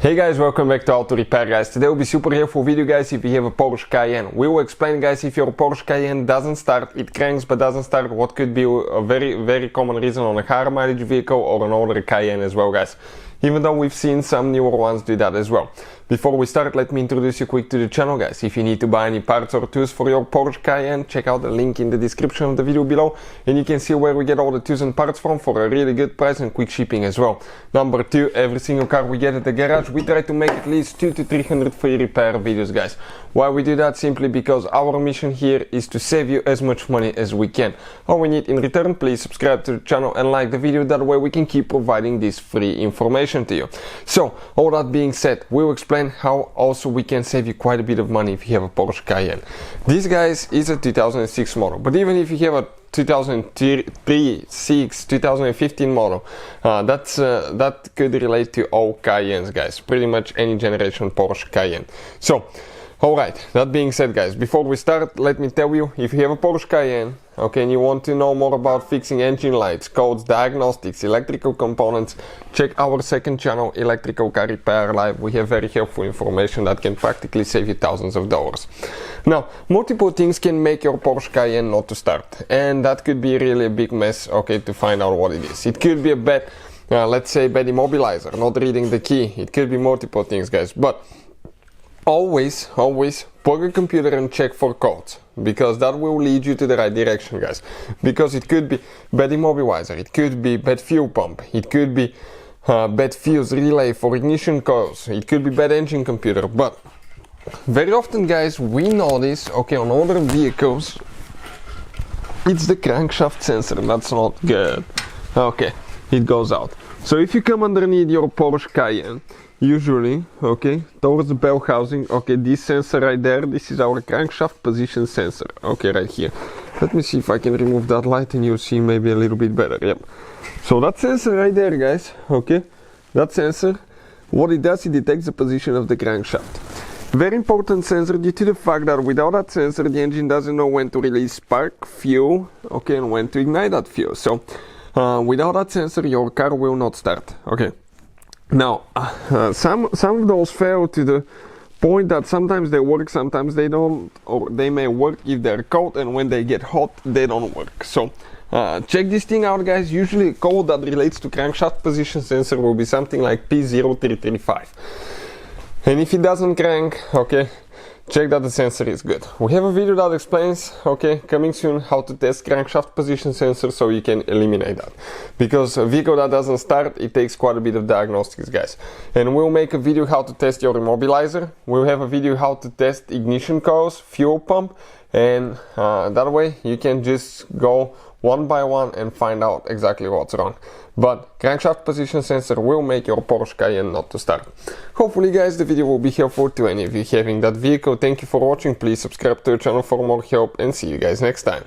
Hey guys, welcome back to Auto Repair guys. Today will be super helpful video guys if you have a Porsche Cayenne. We will explain guys if your Porsche Cayenne doesn't start, it cranks but doesn't start, what could be a very common reason on a higher mileage vehicle or an older Cayenne as well guys. Even though we've seen some newer ones do that as well. Before we start, let me introduce you quick to the channel guys. If you need to buy any parts or tools for your Porsche Cayenne, check out the link in the description of the video below and you can see where we get all the tools and parts from for a really good price and quick shipping as well. Number 2, every single car we get at the garage, we try to make at least 200 to 300 free repair videos guys. Why we do that? Simply because our mission here is to save you as much money as we can. All we need in return, please subscribe to the channel and like the video, that way we can keep providing this free information to you. So, all that being said, we'll explain how also we can save you quite a bit of money if you have a Porsche Cayenne. This guys is a 2006 model, but even if you have a 2003, 6, 2015 model, that could relate to all Cayennes guys, pretty much any generation Porsche Cayenne. So, alright, that being said guys, before we start, let me tell you, if you have a Porsche Cayenne, okay, and you want to know more about fixing engine lights, codes, diagnostics, electrical components, check our second channel, Electrical Car Repair Live. We have very helpful information that can practically save you thousands of dollars. Now, multiple things can make your Porsche Cayenne not to start, and that could be really a big mess, okay, to find out what it is. It could be a bad, let's say bad immobilizer, not reading the key. It could be multiple things guys, but always plug a computer and check for codes, because that will lead you to the right direction guys. Because it could be bad immobilizer, it could be bad fuel pump, it could be bad fuse relay for ignition coils, it could be bad engine computer. But very often guys, we notice, okay, on older vehicles, it's the crankshaft sensor that's not good. Okay, it goes out. So if you come underneath your Porsche Cayenne, usually, okay, towards the bell housing, okay, this sensor right there, this is our crankshaft position sensor, okay, right here. Let me see if I can remove that light and you'll see maybe a little bit better. Yep. So that sensor right there guys, okay, that sensor, what it does, it detects the position of the crankshaft. Very important sensor due to the fact that without that sensor the engine doesn't know when to release spark, fuel, okay, and when to ignite that fuel. So without that sensor your car will not start, okay. Now, some of those fail to the point that sometimes they work, sometimes they don't, or they may work if they're cold, and when they get hot, they don't work. So, check this thing out guys. Usually a code that relates to crankshaft position sensor will be something like P0335. And if it doesn't crank, okay, check that the sensor is good. We have a video that explains, okay, coming soon, how to test crankshaft position sensor so you can eliminate that. Because a vehicle that doesn't start, it takes quite a bit of diagnostics guys. And we'll make a video how to test your immobilizer. We'll have a video how to test ignition coils, fuel pump, and that way you can just go one by one and find out exactly what's wrong. But crankshaft position sensor will make your Porsche Cayenne not to start. Hopefully guys the video will be helpful to any of you having that vehicle. Thank you for watching, please subscribe to the channel for more help and see you guys next time.